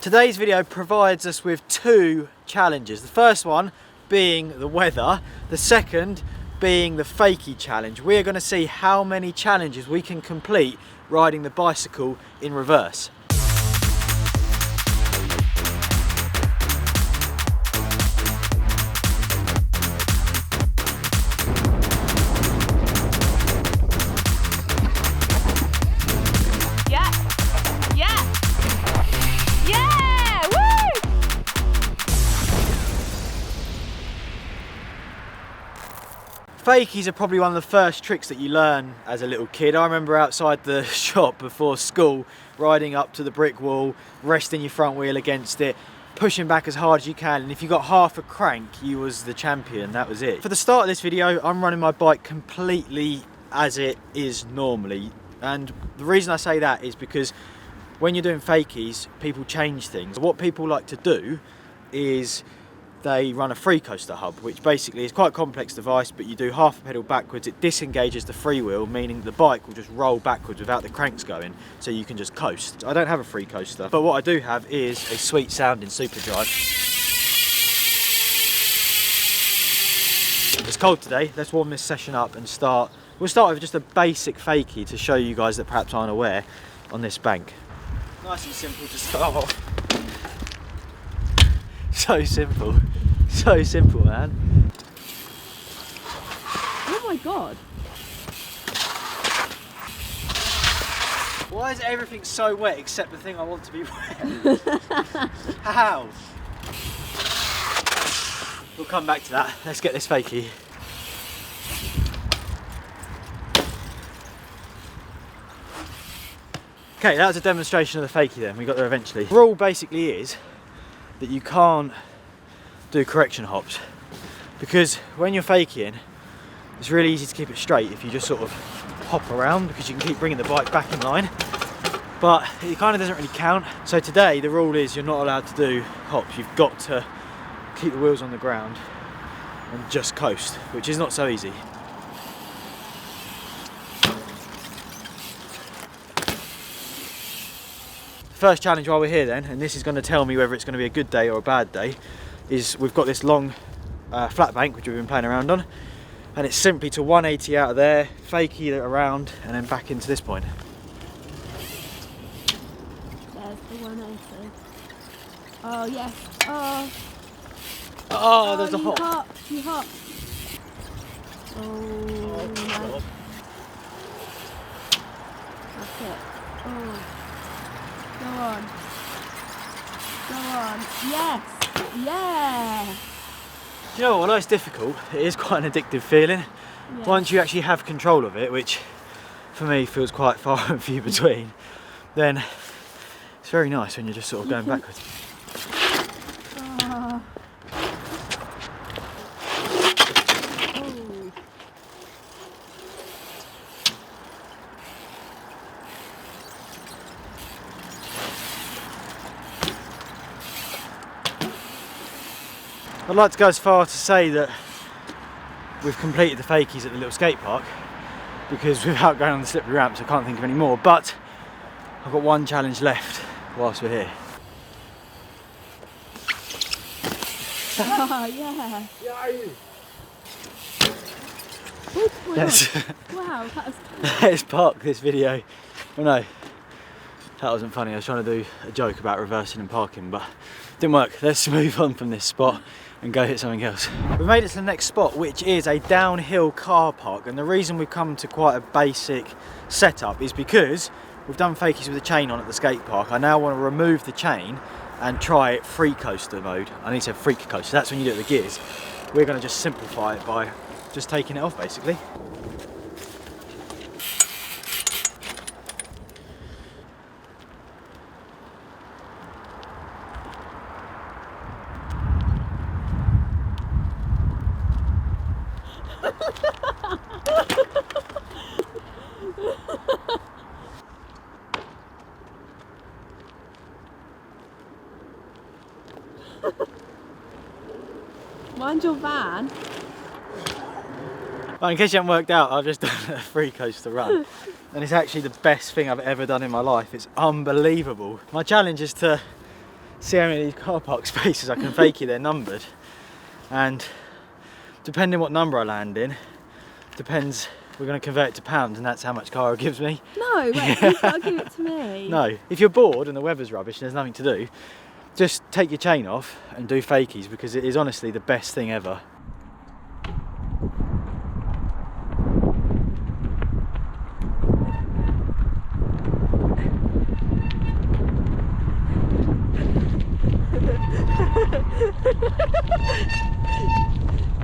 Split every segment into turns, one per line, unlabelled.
Today's video provides us with two challenges. The first one being the weather, the second being the fakie challenge. We are going to see how many challenges we can complete riding the bicycle in reverse. Fakies are probably one of the first tricks that you learn as a little kid. I remember outside the shop before school, riding up to the brick wall, resting your front wheel against it, pushing back as hard as you can, and if you got half a crank, you was the champion, that was it. For the start of this video, I'm running my bike completely as it is normally, and the reason I say that is because when you're doing fakies, people change things. What people like to do is they run a free coaster hub, which basically is quite a complex device, but you do half a pedal backwards, it disengages the freewheel, meaning the bike will just roll backwards without the cranks going, so you can just coast. I don't have a free coaster, but what I do have is a sweet sounding super drive. It's cold today, let's warm this session up and start. We'll start with just a basic fakie to show you guys that perhaps aren't aware on this bank. Nice and simple to start off. So simple, man.
Oh my god.
Why is everything so wet except the thing I want to be wet? How? We'll come back to that. Let's get this fakie. Okay, that was a demonstration of the fakie then. We got there eventually. The rule basically is that you can't do correction hops, because when you're faking, it's really easy to keep it straight if you just sort of hop around, because you can keep bringing the bike back in line, but it kind of doesn't really count. So today the rule is you're not allowed to do hops, you've got to keep the wheels on the ground and just coast, which is not so easy. First challenge while we're here then, and this is going to tell me whether it's going to be a good day or a bad day, is we've got this long flat bank which we've been playing around on, and it's simply to 180 out of there, fakie it around, and then back into this point.
There's the 180. Oh yes.
Oh, there's a hop.
You hop. Oh, nice. That's it. Oh. Go on. Go on. Yes! Yeah!
You know what, although it's difficult, it is quite an addictive feeling. Yeah. Once you actually have control of it, which for me feels quite far and few between, then it's very nice when you're just sort of going backwards.
Oh.
I'd like to go as far to say that we've completed the fakies at the little skate park, because without going on the slippery ramps I can't think of any more, but I've got one challenge left whilst we're here.
Oh yeah! Wow, that was...
Let's park this video. Well no, that wasn't funny. I was trying to do a joke about reversing and parking, but it didn't work. Let's move on from this spot and go hit something else. We've made it to the next spot, which is a downhill car park, and the reason we've come to quite a basic setup is because we've done fakies with a chain on at the skate park. I now want to remove the chain and try free coaster mode. I need to have freak coaster, that's when you do it with the gears. We're going to just simplify it by just taking it off basically.
Mind your van.
Well, in case you haven't worked out, I've just done a free coaster run and it's actually the best thing I've ever done in my life. It's unbelievable. My challenge is to see how many of these car park spaces I can fakie they're numbered. And depending what number I land in, depends, we're going to convert it to pounds, and that's how much Cara gives me.
No, wait, you've got to give it to me.
No, if you're bored and the weather's rubbish and there's nothing to do, just take your chain off and do fakies, because it is honestly the best thing ever.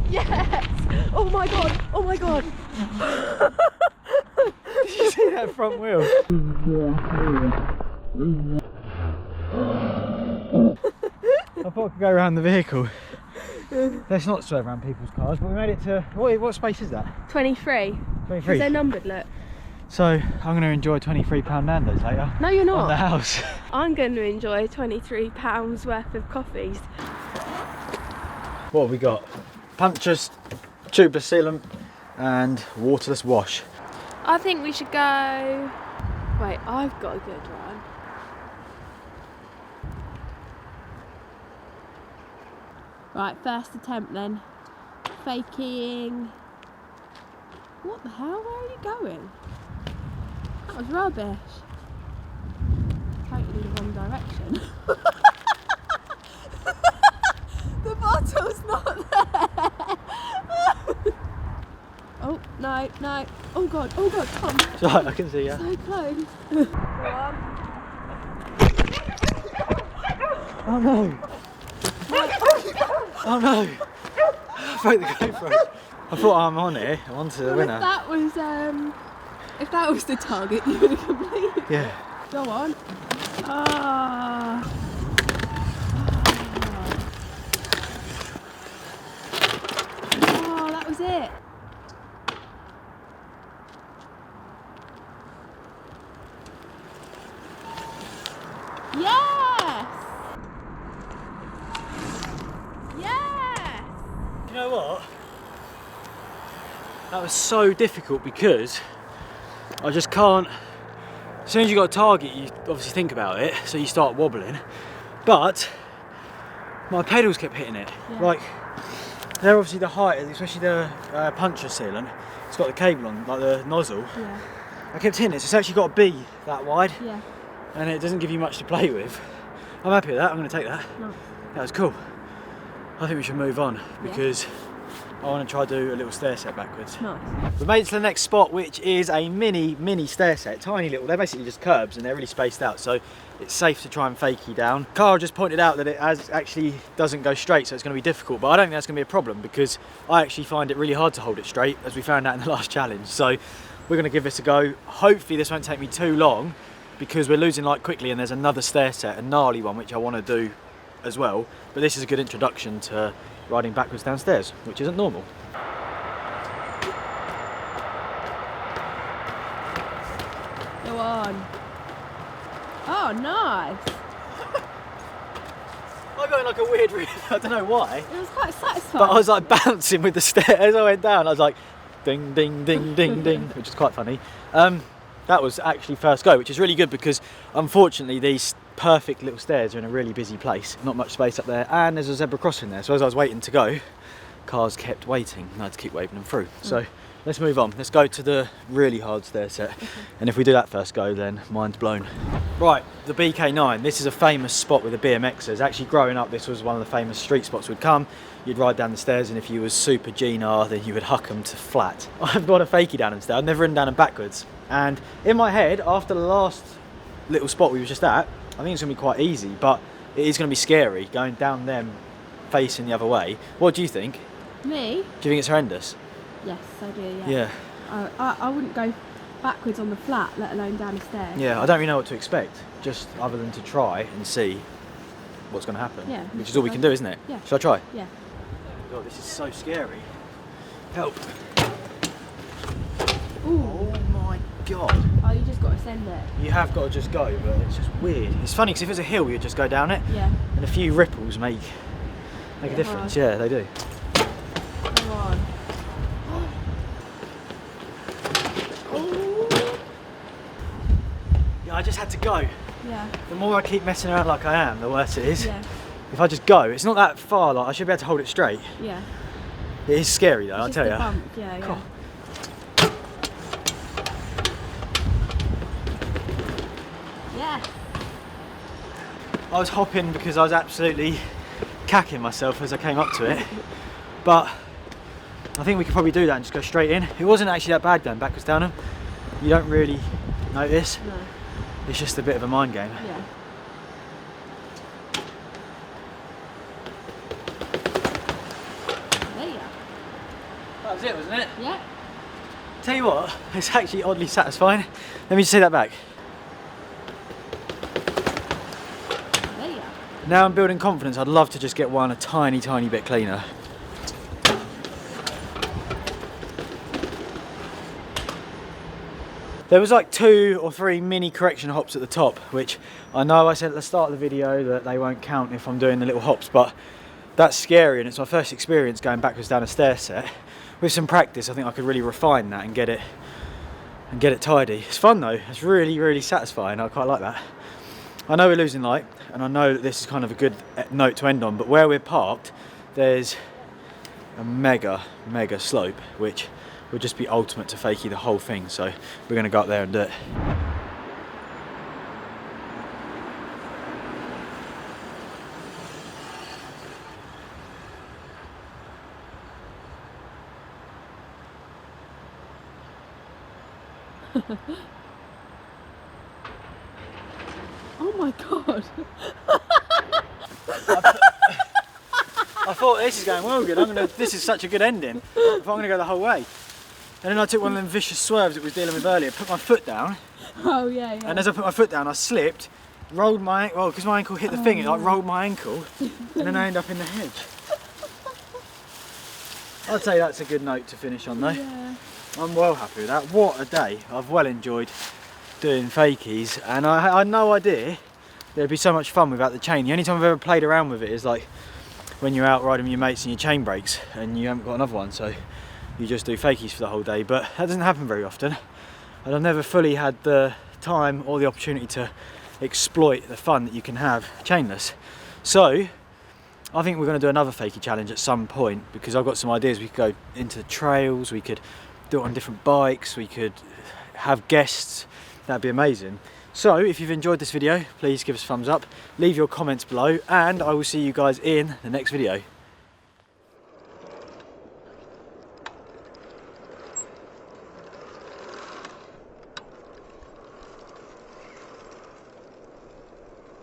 Yes! Oh my god! Oh my god!
Did you see that front wheel? I thought I could go around the vehicle. Let's not swerve around people's cars, but we made it to, what space is that?
23.
23.
Because they're numbered, look.
So I'm going to enjoy £23 Nando's later.
No, you're not.
On the house.
I'm going to enjoy £23 worth of coffees.
What have we got? Punctures, tubeless sealant and waterless wash.
I think we should go... Wait, I've got a good one. Right, first attempt then. Faking. What the hell? Where are you going? That was rubbish. Totally the wrong direction. The bottle's not there. Oh, no, no. Oh god, come.
Right, I can see you.
So close. Go on.
Oh no! Oh no! I broke the GoPro. I thought I'm on it. I'm on to the winner.
If that was the target, you would have completed.
Yeah.
Go on. Ah. Oh, that was it. Yes! Yes!
You know what? That was so difficult because I just can't. As soon as you got a target, you obviously think about it, so you start wobbling. But my pedals kept hitting it.
Yeah.
Like, they're obviously the height, especially the puncture sealant. It's got the cable on, like the nozzle.
Yeah.
I kept hitting it, so it's actually got to be that wide.
Yeah.
And it doesn't give you much to play with. I'm happy with that. I'm going to take that.
No.
That was cool. I think we should move on because I want to try to do a little stair set backwards.
Nice.
We made it to the next spot, which is a mini stair set, tiny little. They're basically just curbs and they're really spaced out, so it's safe to try and fakie down. Carl just pointed out that it actually doesn't go straight, so it's going to be difficult, but I don't think that's going to be a problem because I actually find it really hard to hold it straight, as we found out in the last challenge. So we're going to give this a go. Hopefully this won't take me too long because we're losing light quickly and there's another stair set, a gnarly one, which I want to do as well. But this is a good introduction to riding backwards downstairs, which isn't normal.
Go on. Oh, nice.
I got in like a weird rhythm, I don't know why.
It was quite satisfying.
But I was like bouncing with the stair as I went down. I was like ding, ding, ding, ding, ding, which is quite funny. That was actually first go, which is really good because unfortunately these perfect little stairs are in a really busy place. Not much space up there, and there's a zebra crossing there. So as I was waiting to go, cars kept waiting. I had to keep waving them through. So let's move on. Let's go to the really hard stair set. Okay. And if we do that first go, then mind's blown. Right, the BK9. This is a famous spot with the BMXers. Actually, growing up, this was one of the famous street spots we'd come. You'd ride down the stairs, and if you was super GNR, then you would huck them to flat. I've got a fakie down them stairs. I've never ridden down them backwards. And in my head, after the last little spot we were just at, I think it's going to be quite easy, but it is going to be scary going down them facing the other way. What do you think?
Me?
Do you think it's horrendous?
Yes, I do, yeah.
Yeah.
I wouldn't go backwards on the flat, let alone down the stairs.
Yeah, I don't really know what to expect, just other than to try and see what's going to happen.
Yeah.
Which is all we can do, isn't it?
Yeah.
Shall I try?
Yeah.
God, this is so scary. Help.
Ooh.
Oh my God.
Oh, you just got to send it.
You have got to just go, but it's just weird. It's funny because if it's a hill, you just go down it.
Yeah.
And a few ripples make a difference. Yeah, they do.
Come on. Oh.
I just had to go.
Yeah.
The more I keep messing around like I am, the worse it is.
Yeah.
If I just go, it's not that far, like I should be able to hold it straight.
Yeah.
It is scary though, I'll
Just
tell
the
you.
bump. Yeah, yeah.
Cool.
Yeah.
I was hopping because I was absolutely cacking myself as I came up to it, but I think we could probably do that and just go straight in. It wasn't actually that bad going backwards down them. You don't really notice.
No.
It's just a bit of a mind game.
Yeah. There you go.
That was it, wasn't it?
Yeah.
Tell you what, it's actually oddly satisfying. Let me just say that back.
There you go.
Now I'm building confidence, I'd love to just get one a tiny, tiny bit cleaner. There was like 2 or 3 mini correction hops at the top, which I know I said at the start of the video that they won't count if I'm doing the little hops, but that's scary and it's my first experience going backwards down a stair set. With some practice, I think I could really refine that and get it tidy. It's fun though, it's really, really satisfying. I quite like that. I know we're losing light and I know that this is kind of a good note to end on, but where we're parked, there's a mega slope, which would just be ultimate to fakie the whole thing, so we're going to go up there and do it.
Oh my god.
I thought this is going well good, this is such a good ending, if I'm going to go the whole way. And then I took one of them vicious swerves that we was dealing with earlier, put my foot down,
Oh yeah, yeah.
and as I put my foot down I slipped, rolled my ankle, well because my ankle hit the thing, it like rolled my ankle, and then I ended up in the hedge. I'd say that's a good note to finish on though.
Yeah.
I'm well happy with that. What a day. I've well enjoyed doing fakies, and I had no idea there'd be so much fun without the chain. The only time I've ever played around with it is like when you're out riding with your mates and your chain breaks and you haven't got another one, so you just do fakies for the whole day, but that doesn't happen very often, and I've never fully had the time or the opportunity to exploit the fun that you can have chainless. So I think we're going to do another fakie challenge at some point, because I've got some ideas. We could go into the trails, we could do it on different bikes, we could have guests. That'd be amazing. So if you've enjoyed this video, please give us a thumbs up, leave your comments below, and I will see you guys in the next video.